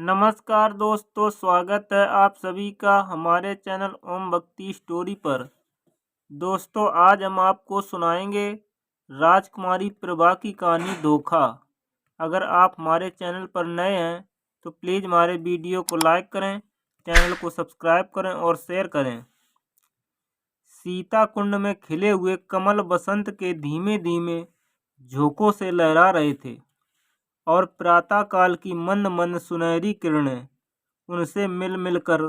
नमस्कार दोस्तों, स्वागत है आप सभी का हमारे चैनल ओम भक्ति स्टोरी पर। दोस्तों, आज हम आपको सुनाएंगे राजकुमारी प्रभा की कहानी धोखा। अगर आप हमारे चैनल पर नए हैं तो प्लीज़ हमारे वीडियो को लाइक करें, चैनल को सब्सक्राइब करें और शेयर करें। सीता कुंड में खिले हुए कमल बसंत के धीमे धीमे झोंकों से लहरा रहे थे और प्रातःकाल की मंद मंद सुनहरी किरणें उनसे मिल मिलकर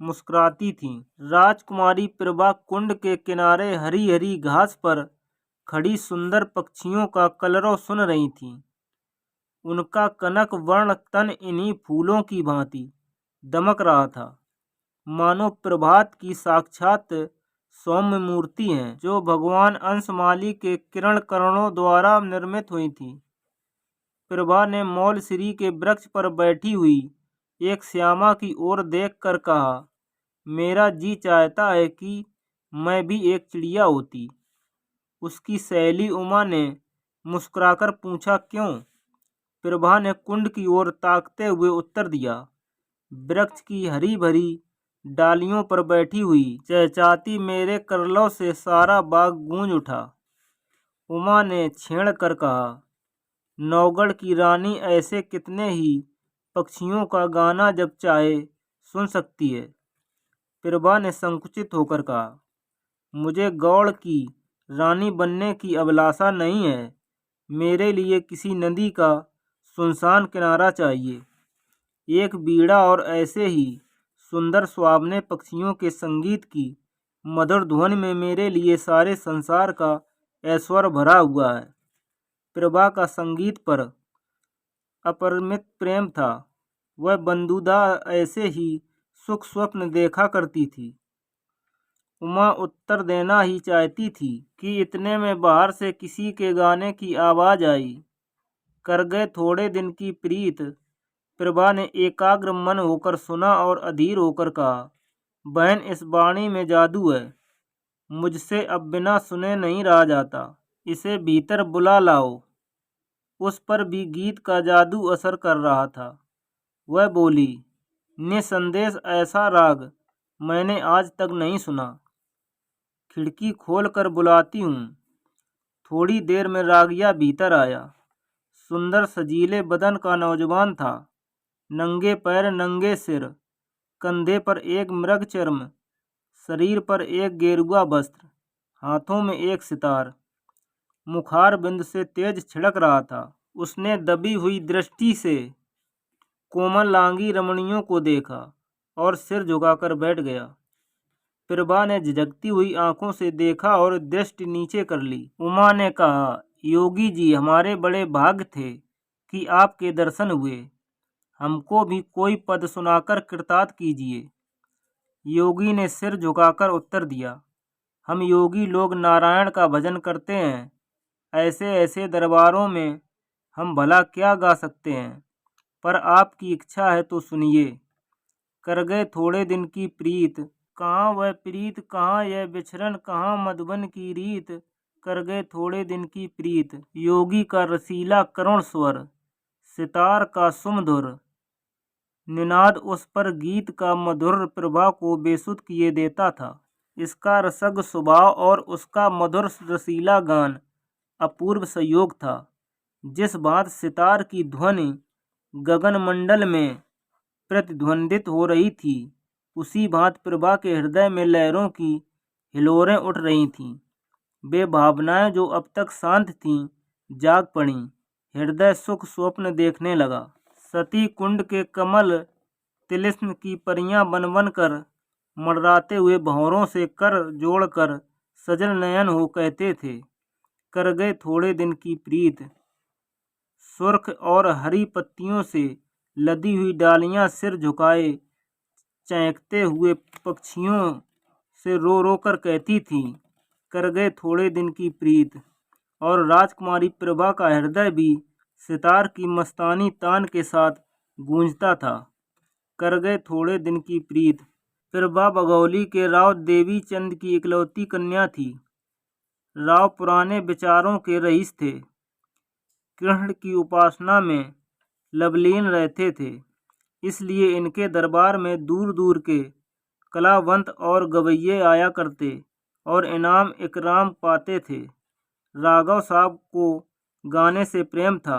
मुस्कुराती थीं। राजकुमारी प्रभा कुंड के किनारे हरी हरी घास पर खड़ी सुंदर पक्षियों का कलरव सुन रही थीं। उनका कनक वर्ण तन इन्हीं फूलों की भांति दमक रहा था, मानो प्रभात की साक्षात सौम्य मूर्ति हैं जो भगवान अंशमाली के किरण करणों द्वारा निर्मित हुई थी। प्रभा ने मौलश्री के वृक्ष पर बैठी हुई एक श्यामा की ओर देखकर कहा, मेरा जी चाहता है कि मैं भी एक चिड़िया होती। उसकी सहेली उमा ने मुस्कुराकर पूछा, क्यों? प्रभा ने कुंड की ओर ताकते हुए उत्तर दिया, वृक्ष की हरी भरी डालियों पर बैठी हुई चहचहाती मेरे करलों से सारा बाग गूंज उठा। उमा ने छेड़ कर कहा, नौगढ़ की रानी ऐसे कितने ही पक्षियों का गाना जब चाहे सुन सकती है। प्रभा ने संकुचित होकर कहा, मुझे गौड़ की रानी बनने की अभिलाषा नहीं है। मेरे लिए किसी नदी का सुनसान किनारा चाहिए, एक बीड़ा और ऐसे ही सुंदर सुहावने पक्षियों के संगीत की मधुर ध्वनि में मेरे लिए सारे संसार का ऐश्वर्य भरा हुआ है। प्रभा का संगीत पर अपरिमित प्रेम था। वह बंधुदा ऐसे ही सुख स्वप्न देखा करती थी। उमा उत्तर देना ही चाहती थी कि इतने में बाहर से किसी के गाने की आवाज आई। कर गए थोड़े दिन की प्रीत। प्रभा ने एकाग्र मन होकर सुना और अधीर होकर कहा, बहन, इस वाणी में जादू है। मुझसे अब बिना सुने नहीं रहा जाता। इसे भीतर बुला लाओ। उस पर भी गीत का जादू असर कर रहा था। वह बोली, निसंदेश ऐसा राग मैंने आज तक नहीं सुना। खिड़की खोल कर बुलाती हूँ। थोड़ी देर में रागिया भीतर आया। सुंदर सजीले बदन का नौजवान था। नंगे पैर, नंगे सिर, कंधे पर एक मृग चर्म, शरीर पर एक गेरुआ वस्त्र, हाथों में एक सितार। मुखार बिंद से तेज छिड़क रहा था। उसने दबी हुई दृष्टि से कोमलांगी रमणियों को देखा और सिर झुकाकर बैठ गया। प्रभा ने झिझकती हुई आंखों से देखा और दृष्टि नीचे कर ली। उमा ने कहा, योगी जी, हमारे बड़े भाग्य थे कि आपके दर्शन हुए। हमको भी कोई पद सुनाकर कृतार्थ कीजिए। योगी ने सिर झुकाकर उत्तर दिया, हम योगी लोग नारायण का भजन करते हैं। ऐसे ऐसे दरबारों में हम भला क्या गा सकते हैं, पर आपकी इच्छा है तो सुनिए। कर गए थोड़े दिन की प्रीत, कहाँ वह प्रीत, कहाँ यह बिछरन, कहाँ मधुबन की रीत। कर गए थोड़े दिन की प्रीत। योगी का रसीला करुण स्वर, सितार का सुमधुर निनाद उस पर गीत का मधुर प्रभा को बेसुध किए देता था। इसका रसग स्वभाव और उसका मधुर रसीला गान अपूर्व संयोग था। जिस बात सितार की ध्वनि गगन मंडल में प्रतिध्वनित हो रही थी, उसी बात प्रभा के हृदय में लहरों की हिलोरें उठ रही थीं। वे भावनाएं जो अब तक शांत थीं जाग पड़ीं। हृदय सुख स्वप्न देखने लगा। सती कुंड के कमल तिलिस्म की परियां बन बन कर मंडराते हुए भंवरों से कर जोड़कर सजल नयन हो कहते थे, कर गए थोड़े दिन की प्रीत। सुर्ख और हरी पत्तियों से लदी हुई डालियां सिर झुकाए चहकते हुए पक्षियों से रो रो कर कहती थीं, कर गए थोड़े दिन की प्रीत। और राजकुमारी प्रभा का हृदय भी सितार की मस्तानी तान के साथ गूंजता था। कर गए थोड़े दिन की प्रीत। प्रभा बघौली के राव देवी चंद की इकलौती कन्या थी। राव पुराने विचारों के रईस थे। कृष्ण की उपासना में लवलीन रहते थे। इसलिए इनके दरबार में दूर दूर के कलावंत और गवैये आया करते और इनाम इकराम पाते थे। राघव साहब को गाने से प्रेम था।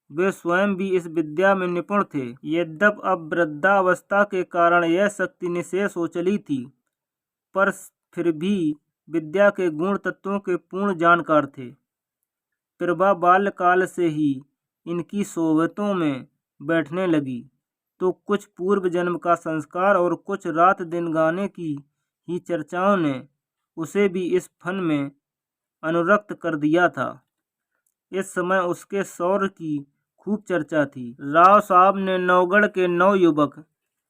वे स्वयं भी इस विद्या में निपुण थे। यद्यप अब वृद्धावस्था के कारण यह शक्ति निशेष हो चली थी, पर फिर भी विद्या के गुण तत्वों के पूर्ण जानकार थे। प्रभा बाल्यकाल से ही इनकी सोहबतों में बैठने लगी, तो कुछ पूर्व जन्म का संस्कार और कुछ रात दिन गाने की ही चर्चाओं ने उसे भी इस फन में अनुरक्त कर दिया था। इस समय उसके शौर्य की खूब चर्चा थी। राव साहब ने नौगढ़ के नवयुवक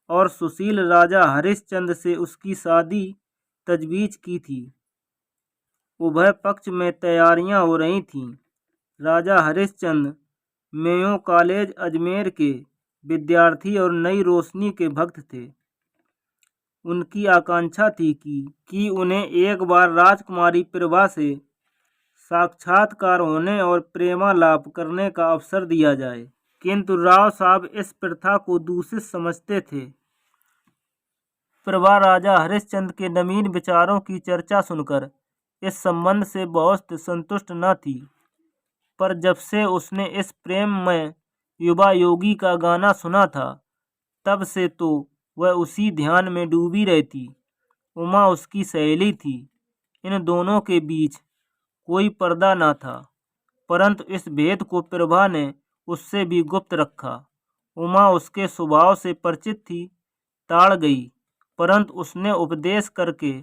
और सुशील राजा हरिश्चंद्र से उसकी शादी तजवीज की थी। उभय पक्ष में तैयारियां हो रही थीं। राजा हरिश्चंद्र मेयो कॉलेज अजमेर के विद्यार्थी और नई रोशनी के भक्त थे। उनकी आकांक्षा थी कि उन्हें एक बार राजकुमारी प्रभा से साक्षात्कार होने और प्रेमालाप करने का अवसर दिया जाए, किंतु राव साहब इस प्रथा को दूषित समझते थे। प्रभा राजा हरिश्चंद्र के नवीन विचारों की चर्चा सुनकर इस संबंध से बहुत संतुष्ट न थी, पर जब से उसने इस प्रेम में युवा योगी का गाना सुना था, तब से तो वह उसी ध्यान में डूबी रहती। उमा उसकी सहेली थी। इन दोनों के बीच कोई पर्दा न था, परंतु इस भेद को प्रभा ने उससे भी गुप्त रखा। उमा उसके स्वभाव से परिचित थी, ताड़ गई, परंतु उसने उपदेश करके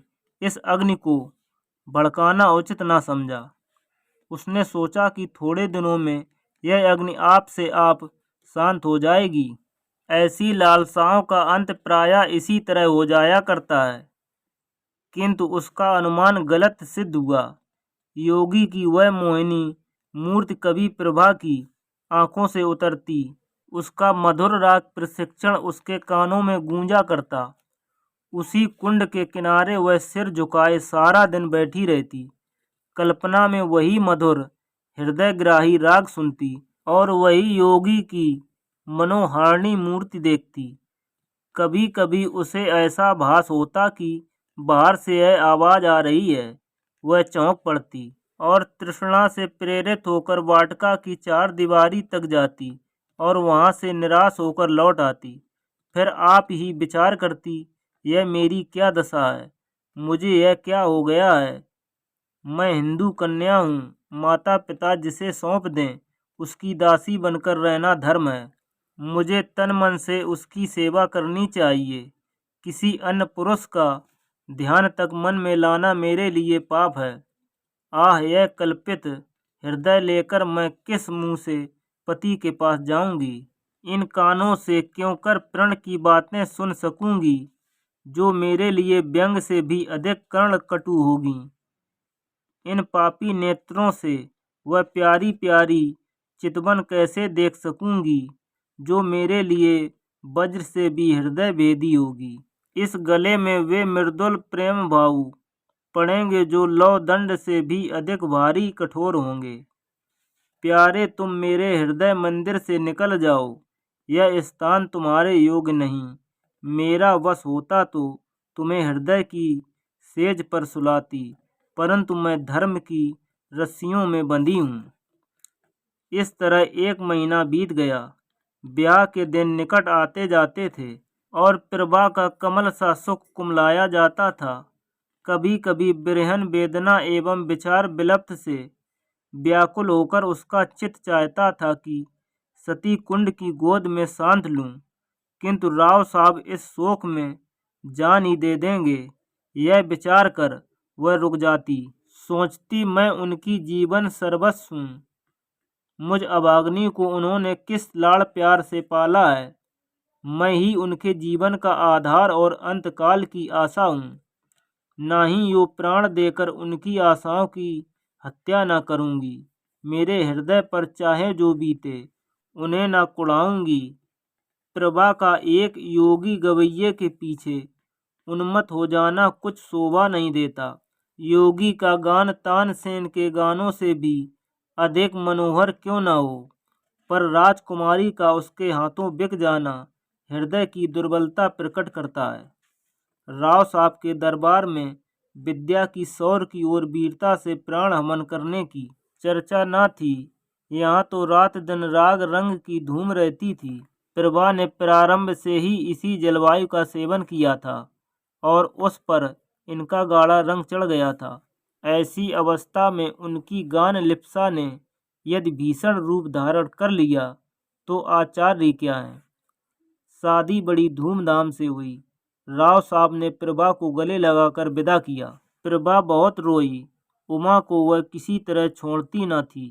इस अग्नि को भड़काना उचित न समझा। उसने सोचा कि थोड़े दिनों में यह अग्नि आप से आप शांत हो जाएगी। ऐसी लालसाओं का अंत प्रायः इसी तरह हो जाया करता है, किंतु उसका अनुमान गलत सिद्ध हुआ। योगी की वह मोहिनी मूर्ति कभी प्रभा की आंखों से उतरती, उसका मधुर राग प्रशिक्षण उसके कानों में गूंजा करता। उसी कुंड के किनारे वह सिर झुकाए सारा दिन बैठी रहती, कल्पना में वही मधुर हृदयग्राही राग सुनती और वही योगी की मनोहारिणी मूर्ति देखती। कभी कभी उसे ऐसा भास होता कि बाहर से यह आवाज आ रही है। वह चौंक पड़ती और तृष्णा से प्रेरित होकर वाटिका की चार दीवारी तक जाती और वहां से निराश होकर लौट आती। फिर आप ही विचार करती, यह मेरी क्या दशा है, मुझे यह क्या हो गया है। मैं हिंदू कन्या हूँ, माता पिता जिसे सौंप दें उसकी दासी बनकर रहना धर्म है। मुझे तन मन से उसकी सेवा करनी चाहिए। किसी अन्य पुरुष का ध्यान तक मन में लाना मेरे लिए पाप है। आह, यह कल्पित हृदय लेकर मैं किस मुंह से पति के पास जाऊंगी। इन कानों से क्यों कर प्रण की बातें सुन सकूंगी, जो मेरे लिए व्यंग से भी अधिक कर्ण कटु होगी। इन पापी नेत्रों से वह प्यारी प्यारी चितवन कैसे देख सकूंगी, जो मेरे लिए वज्र से भी हृदय भेदी होगी। इस गले में वे मृदुल प्रेम भाव पड़ेंगे जो लौ दंड से भी अधिक भारी कठोर होंगे। प्यारे, तुम मेरे हृदय मंदिर से निकल जाओ, यह स्थान तुम्हारे योग्य नहीं। मेरा वश होता तो तुम्हें हृदय की सेज पर सुलाती, परंतु मैं धर्म की रस्सियों में बंधी हूँ। इस तरह 1 महीना बीत गया। ब्याह के दिन निकट आते जाते थे और प्रभा का कमल सा सुख कुमलाया जाता था। कभी कभी बिरहन वेदना एवं विचार विलप्त से व्याकुल होकर उसका चित्त चाहता था कि सती कुंड की गोद में शांत लूं, किंतु राव साहब इस शोक में जान ही दे देंगे, यह विचार कर वह रुक जाती। सोचती, मैं उनकी जीवन सर्वस्व हूँ। मुझ अभाग्नि को उन्होंने किस लाड़ प्यार से पाला है। मैं ही उनके जीवन का आधार और अंतकाल की आशा हूँ। ना ही यो प्राण देकर उनकी आशाओं की हत्या न करूँगी। मेरे हृदय पर चाहे जो बीते, उन्हें न कुड़ाऊँगी। प्रभा का एक योगी गवैये के पीछे उन्मत्त हो जाना कुछ शोभा नहीं देता। योगी का गान तानसेन के गानों से भी अधिक मनोहर क्यों न हो, पर राजकुमारी का उसके हाथों बिक जाना हृदय की दुर्बलता प्रकट करता है। राव साहब के दरबार में विद्या की शौर्य की और वीरता से प्राण हवन करने की चर्चा न थी। यहाँ तो रात दिन राग रंग की धूम रहती थी। प्रभा ने प्रारंभ से ही इसी जलवायु का सेवन किया था और उस पर इनका गाढ़ा रंग चढ़ गया था। ऐसी अवस्था में उनकी गान लिप्सा ने यदि भीषण रूप धारण कर लिया तो आचार्य क्या है। शादी बड़ी धूमधाम से हुई। राव साहब ने प्रभा को गले लगाकर विदा किया। प्रभा बहुत रोई। उमा को वह किसी तरह छोड़ती न थी।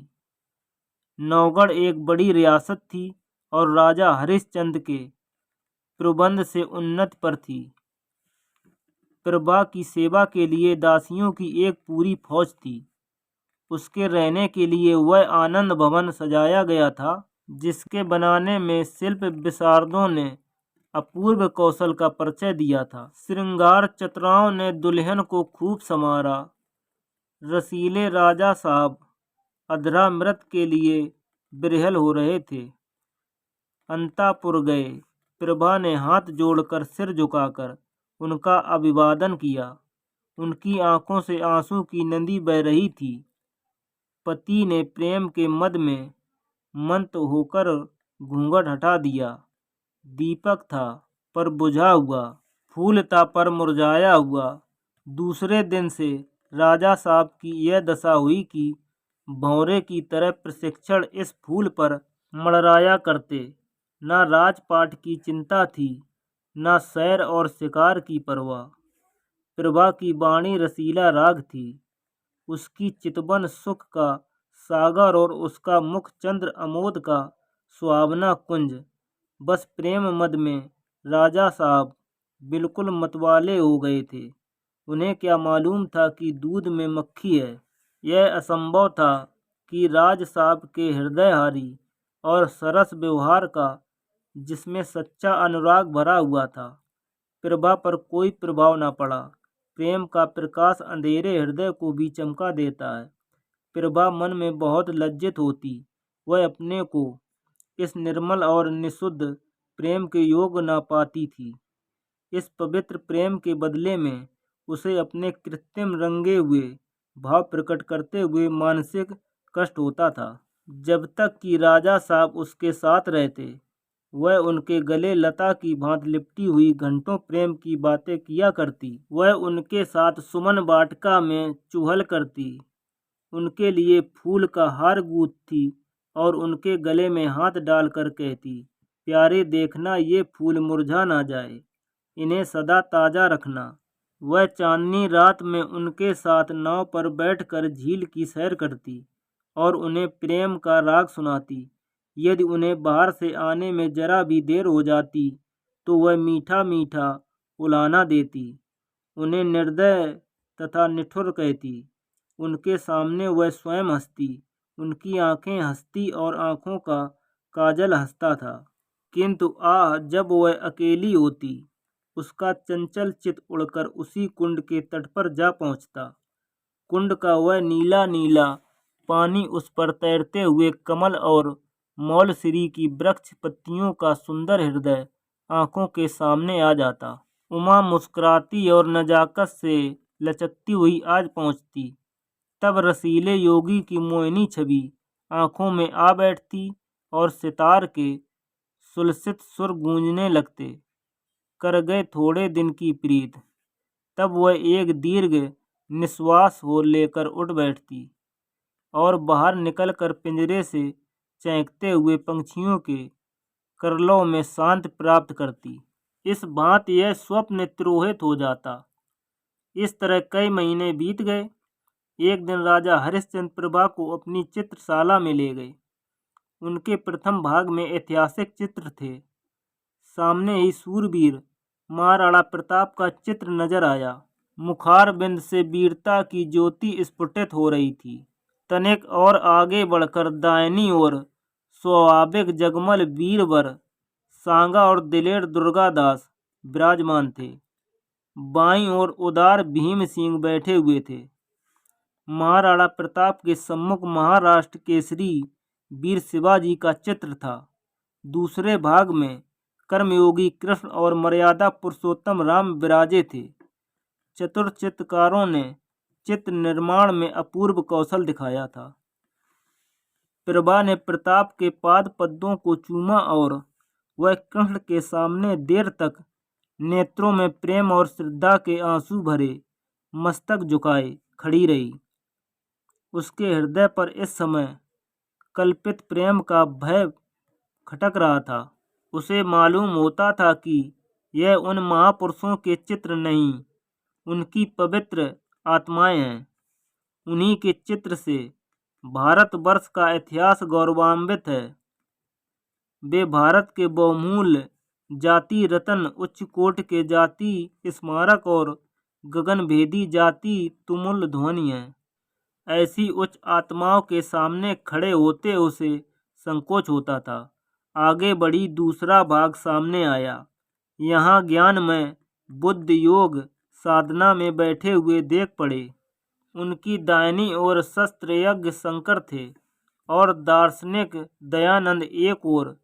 नौगढ़ एक बड़ी रियासत थी और राजा हरिश्चंद्र के प्रबंध से उन्नत पर थी। प्रभा की सेवा के लिए दासियों की एक पूरी फौज थी। उसके रहने के लिए वह आनंद भवन सजाया गया था, जिसके बनाने में शिल्प विशारदों ने अपूर्व कौशल का परिचय दिया था। श्रृंगार चतुराओं ने दुल्हन को खूब संवारा। रसीले राजा साहब अधरामृत के लिए बिरहल हो रहे थे। अंतापुर गए। प्रभा ने हाथ जोड़कर सिर झुकाकर उनका अभिवादन किया। उनकी आंखों से आंसू की नदी बह रही थी। पति ने प्रेम के मद में मंत होकर घूंघट हटा दिया। दीपक था पर बुझा हुआ, फूल था पर मुरझाया हुआ। दूसरे दिन से राजा साहब की यह दशा हुई कि भौरे की तरह प्रशिक्षण इस फूल पर मड़राया करते। न राजपाट की चिंता थी, न सैर और शिकार की परवाह। प्रभा की वाणी रसीला राग थी। उसकी चितवन सुख का सागर और उसका मुख चंद्र अमोद का सुहावना कुंज। बस प्रेम मद में राजा साहब बिल्कुल मतवाले हो गए थे। उन्हें क्या मालूम था कि दूध में मक्खी है। यह असंभव था कि राज साहब के हृदयहारी और सरस व्यवहार का, जिसमें सच्चा अनुराग भरा हुआ था, प्रभा पर कोई प्रभाव न पड़ा। प्रेम का प्रकाश अंधेरे हृदय को भी चमका देता है। प्रभा मन में बहुत लज्जित होती। वह अपने को इस निर्मल और निशुद्ध प्रेम के योग्य न पाती थी। इस पवित्र प्रेम के बदले में उसे अपने कृत्रिम रंगे हुए भाव प्रकट करते हुए मानसिक कष्ट होता था। जब तक कि राजा साहब उसके साथ रहते, वह उनके गले लता की भांति लिपटी हुई घंटों प्रेम की बातें किया करती। वह उनके साथ सुमन वाटिका में चुहल करती, उनके लिए फूल का हार गूंथती और उनके गले में हाथ डालकर कहती, प्यारे देखना ये फूल मुरझा ना जाए, इन्हें सदा ताजा रखना। वह चांदनी रात में उनके साथ नाव पर बैठकर झील की सैर करती और उन्हें प्रेम का राग सुनाती। यदि उन्हें बाहर से आने में जरा भी देर हो जाती तो वह मीठा मीठा उलाना देती, उन्हें निर्दय तथा निठुर कहती। उनके सामने वह स्वयं हंसती। उनकी आंखें हंसती और आंखों का काजल हंसता था। किंतु जब वह अकेली होती, उसका चंचल चित उड़कर उसी कुंड के तट पर जा पहुंचता। कुंड का वह नीला नीला पानी, उस पर तैरते हुए कमल और मौलश्री की वृक्ष पत्तियों का सुंदर हृदय आंखों के सामने आ जाता। उमा मुस्कुराती और नजाकत से लचकती हुई आज पहुंचती। तब रसीले योगी की मोहिनी छवि आंखों में आ बैठती और सितार के सुलसित सुर गूंजने लगते। कर गए थोड़े दिन की प्रीत। तब वह एक दीर्घ निश्वास हो लेकर उठ बैठती और बाहर निकलकर पिंजरे से चहकते हुए पंछियों के करलों में शांति प्राप्त करती। इस भांति यह स्वप्न तिरोहित हो जाता। इस तरह कई महीने बीत गए। एक दिन राजा हरिश्चंद्र प्रभा को अपनी चित्रशाला में ले गए। उनके प्रथम भाग में ऐतिहासिक चित्र थे। सामने ही सूरवीर महाराणा प्रताप का चित्र नजर आया। मुखार बिंद से वीरता की ज्योति स्फुटित हो रही थी। तनिक और आगे बढ़कर दाहिनी ओर स्वाभाविक जगमल वीरवर सांगा और दिलेर दुर्गादास विराजमान थे। बाईं ओर उदार भीम सिंह बैठे हुए थे। महाराणा प्रताप के सम्मुख महाराष्ट्र केसरी वीर शिवाजी का चित्र था। दूसरे भाग में कर्मयोगी कृष्ण और मर्यादा पुरुषोत्तम राम विराजे थे। चतुर चित्रकारों ने चित्र निर्माण में अपूर्व कौशल दिखाया था। प्रभा ने प्रताप के पाद पद्मों को चूमा और वह कृष्ण के सामने देर तक नेत्रों में प्रेम और श्रद्धा के आंसू भरे मस्तक झुकाए खड़ी रही। उसके हृदय पर इस समय कल्पित प्रेम का भय खटक रहा था। उसे मालूम होता था कि यह उन महापुरुषों के चित्र नहीं, उनकी पवित्र आत्माएं हैं। उन्हीं के चित्र से भारतवर्ष का इतिहास गौरवान्वित है। वे भारत के बहुमूल्य जाति रत्न, उच्च कोटि के जाति स्मारक और गगनभेदी जाति तुमुल ध्वनि हैं। ऐसी उच्च आत्माओं के सामने खड़े होते उसे संकोच होता था। आगे बढ़ी, दूसरा भाग सामने आया। यहाँ ज्ञान में बुद्ध योग साधना में बैठे हुए देख पड़े। उनकी दाहिनी ओर शस्त्र यज्ञ शंकर थे और दार्शनिक दयानंद एक ओर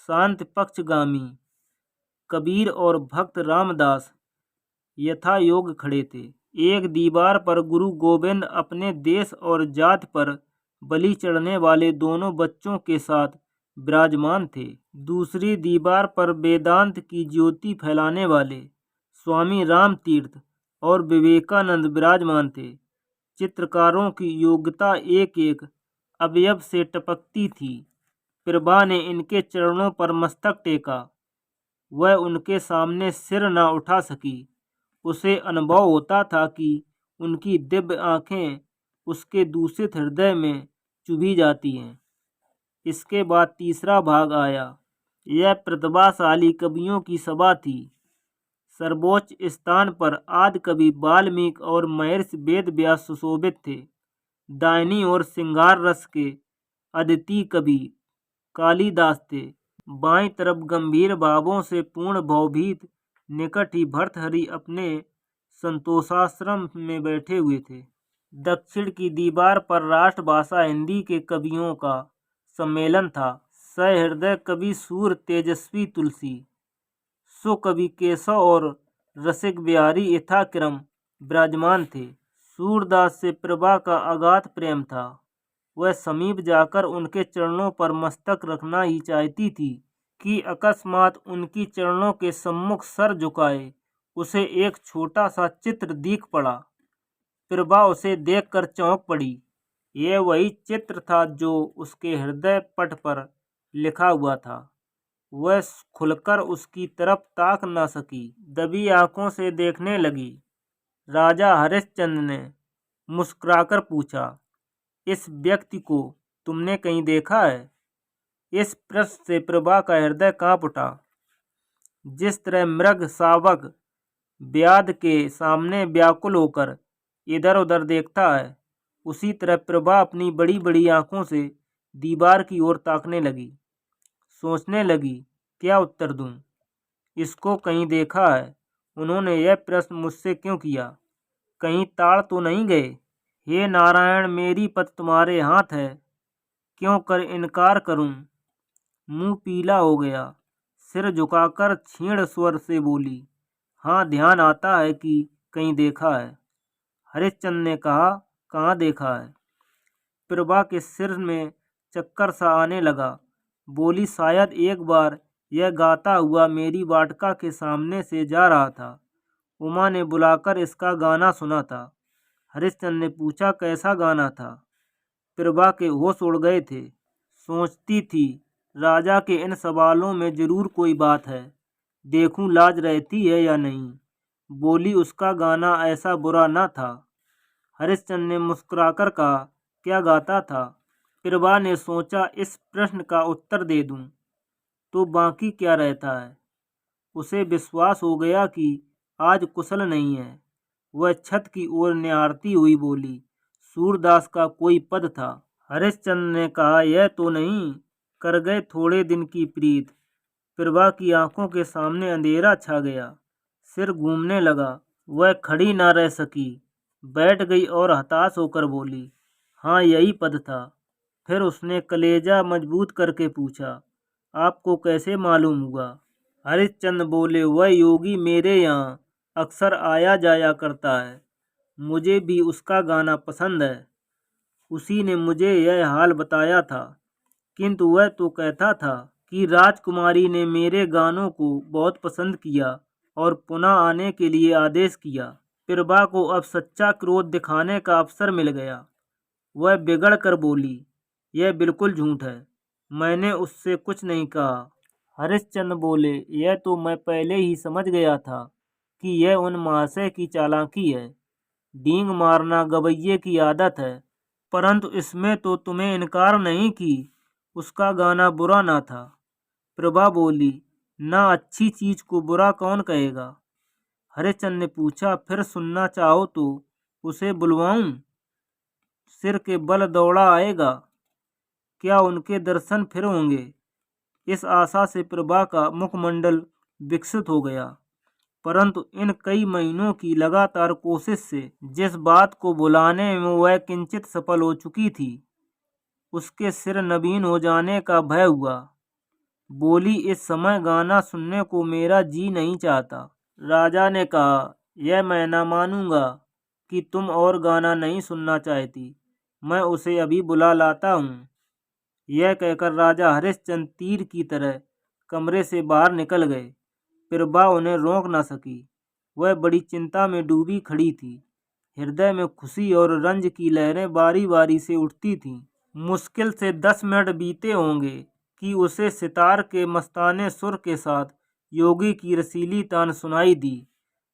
शांत पक्षगामी कबीर और भक्त रामदास यथा योग खड़े थे। एक दीवार पर गुरु गोविंद अपने देश और जात पर बलि चढ़ने वाले दोनों बच्चों के साथ विराजमान थे। दूसरी दीवार पर वेदांत की ज्योति फैलाने वाले स्वामी राम तीर्थ और विवेकानंद विराजमान थे। चित्रकारों की योग्यता एक एक अवयव से टपकती थी। प्रभा ने इनके चरणों पर मस्तक टेका। वह उनके सामने सिर न उठा सकी। उसे अनुभव होता था कि उनकी दिव्य आंखें उसके दूषित हृदय में चुभी जाती हैं। इसके बाद तीसरा भाग आया। यह प्रतिभाशाली कवियों की सभा थी। सर्वोच्च स्थान पर आदि कवि वाल्मीकि और महर्षि वेद व्यास सुशोभित थे। दाहिनी ओर श्रृंगार रस के अद्वितीय कवि कालिदास थे। बाईं तरफ गंभीर भावों से पूर्ण भवभीत निकट ही भर्तृहरि अपने संतोषाश्रम में बैठे हुए थे। दक्षिण की दीवार पर राष्ट्रभाषा हिंदी के कवियों का सम्मेलन था। सहृदय कवि सूर तेजस्वी तुलसी, सुकवि केशव और रसिक बिहारी यथाक्रम विराजमान थे। सूरदास से प्रभा का अगाध प्रेम था। वह समीप जाकर उनके चरणों पर मस्तक रखना ही चाहती थी कि अकस्मात उनकी चरणों के सम्मुख सर झुकाए उसे एक छोटा सा चित्र दिख पड़ा। प्रभा उसे देखकर चौंक पड़ी। यह वही चित्र था जो उसके हृदय पट पर लिखा हुआ था। वह खुलकर उसकी तरफ ताक न सकी, दबी आंखों से देखने लगी। राजा हरिश्चंद्र ने मुस्कुराकर पूछा, इस व्यक्ति को तुमने कहीं देखा है? इस प्रश्न से प्रभा का हृदय कांप उठा। जिस तरह मृग शावक व्याध के सामने व्याकुल होकर इधर उधर देखता है, उसी तरह प्रभा अपनी बड़ी बड़ी आंखों से दीवार की ओर ताकने लगी। सोचने लगी, क्या उत्तर दूं? इसको कहीं देखा है? उन्होंने यह प्रश्न मुझसे क्यों किया? कहीं ताड़ तो नहीं गए? हे नारायण, मेरी पत तुम्हारे हाथ है, क्यों कर इनकार करूं? मुंह पीला हो गया। सिर झुकाकर क्षीण स्वर से बोली, हाँ, ध्यान आता है कि कहीं देखा है। हरिश्चंद्र ने कहा, कहाँ देखा है? प्रभा के सिर में चक्कर सा आने लगा। बोली, शायद एक बार यह गाता हुआ मेरी वाटिका के सामने से जा रहा था। उमा ने बुलाकर इसका गाना सुना था। हरिश्चंद्र ने पूछा, कैसा गाना था? प्रभा के होश उड़ गए थे। सोचती थी, राजा के इन सवालों में जरूर कोई बात है। देखूं लाज रहती है या नहीं। बोली, उसका गाना ऐसा बुरा न था। हरिश्चंद्र ने मुस्कुराकर कहा, क्या गाता था? प्रभा ने सोचा, इस प्रश्न का उत्तर दे दूं तो बाकी क्या रहता है। उसे विश्वास हो गया कि आज कुशल नहीं है। वह छत की ओर निहारती हुई बोली, सूरदास का कोई पद था। हरिश्चंद्र ने कहा, यह तो नहीं, कर गए थोड़े दिन की प्रीत। प्रभा की आंखों के सामने अंधेरा छा गया। सिर घूमने लगा। वह खड़ी न रह सकी, बैठ गई और हताश होकर बोली, हाँ, यही पद था। फिर उसने कलेजा मजबूत करके पूछा, आपको कैसे मालूम हुआ? हरिश्चंद्र बोले, वह योगी मेरे यहाँ अक्सर आया जाया करता है, मुझे भी उसका गाना पसंद है। उसी ने मुझे यह हाल बताया था, किंतु वह तो कहता था कि राजकुमारी ने मेरे गानों को बहुत पसंद किया और पुनः आने के लिए आदेश किया। प्रभा को अब सच्चा क्रोध दिखाने का अवसर मिल गया। वह बिगड़ कर बोली, यह बिल्कुल झूठ है, मैंने उससे कुछ नहीं कहा। हरिश्चंद्र बोले, यह तो मैं पहले ही समझ गया था कि यह उन महाशय की चालाकी है। डींग मारना गवैये की आदत है, परंतु इसमें तो तुम्हें इनकार नहीं कि उसका गाना बुरा ना था। प्रभा बोली, ना अच्छी चीज को बुरा कौन कहेगा। हरिश्चंद्र ने पूछा, फिर सुनना चाहो तो उसे बुलवाऊं? सिर के बल दौड़ा आएगा, क्या उनके दर्शन फिर होंगे? इस आशा से प्रभा का मुखमंडल विकसित हो गया, परंतु इन कई महीनों की लगातार कोशिश से जिस बात को बुलाने में वह किंचित सफल हो चुकी थी, उसके सिर नवीन हो जाने का भय हुआ। बोली, इस समय गाना सुनने को मेरा जी नहीं चाहता। राजा ने कहा, यह मैं न मानूंगा कि तुम और गाना नहीं सुनना चाहती, मैं उसे अभी बुला लाता हूँ। यह कहकर राजा हरिश्चंद्र तीर की तरह कमरे से बाहर निकल गए। प्रभा उन्हें रोक न सकी, वह बड़ी चिंता में डूबी खड़ी थी। हृदय में खुशी और रंज की लहरें बारी बारी से उठती थीं। मुश्किल से 10 मिनट बीते होंगे कि उसे सितार के मस्ताने सुर के साथ योगी की रसीली तान सुनाई दी।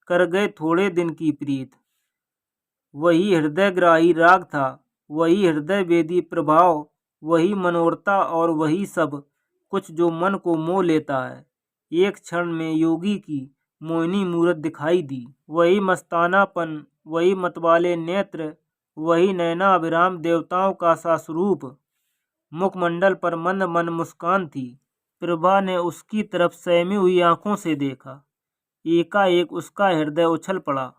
कर गए थोड़े दिन की प्रीत, वही हृदयग्राही राग था, वही हृदय वेदी प्रभाव, वही मनोरता और वही सब कुछ जो मन को मोह लेता है। एक क्षण में योगी की मोहिनी मूरत दिखाई दी, वही मस्तानापन, वही मतवाले नेत्र, वही नैना अभिराम देवताओं का सा स्वरूप। मुखमंडल पर मंद मंद मुस्कान थी। प्रभा ने उसकी तरफ सहमी हुई आंखों से देखा। एकाएक उसका हृदय उछल पड़ा।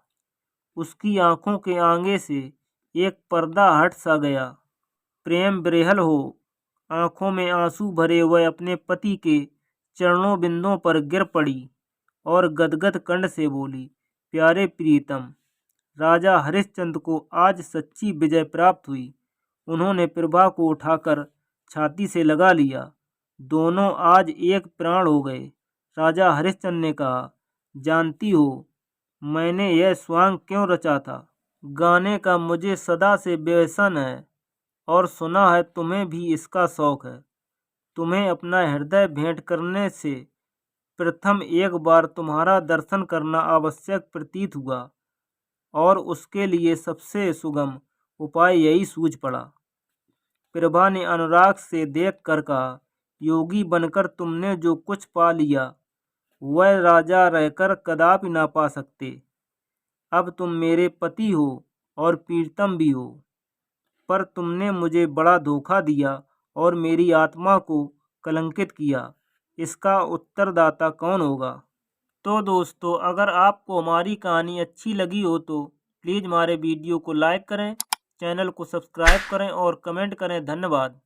उसकी आंखों के आगे से एक पर्दा हट सा गया। प्रेम विह्वल हो आंखों में आंसू भरे वह अपने पति के चरणों बिंदों पर गिर पड़ी और गदगद कंठ से बोली, प्यारे प्रीतम, राजा हरिश्चंद्र को आज सच्ची विजय प्राप्त हुई। उन्होंने प्रभा को उठाकर छाती से लगा लिया। दोनों आज एक प्राण हो गए। राजा हरिश्चंद्र ने कहा, जानती हो मैंने यह स्वांग क्यों रचा था? गाने का मुझे सदा से व्यसन है और सुना है तुम्हें भी इसका शौक है। तुम्हें अपना हृदय भेंट करने से प्रथम एक बार तुम्हारा दर्शन करना आवश्यक प्रतीत हुआ और उसके लिए सबसे सुगम उपाय यही सूझ पड़ा। प्रभा ने अनुराग से देख कर कहा, योगी बनकर तुमने जो कुछ पा लिया वह राजा रहकर कदापि ना पा सकते। अब तुम मेरे पति हो और प्रीतम भी हो, पर तुमने मुझे बड़ा धोखा दिया और मेरी आत्मा को कलंकित किया। इसका उत्तरदाता कौन होगा? तो दोस्तों, अगर आपको हमारी कहानी अच्छी लगी हो तो प्लीज़ हमारे वीडियो को लाइक करें, चैनल को सब्सक्राइब करें और कमेंट करें। धन्यवाद।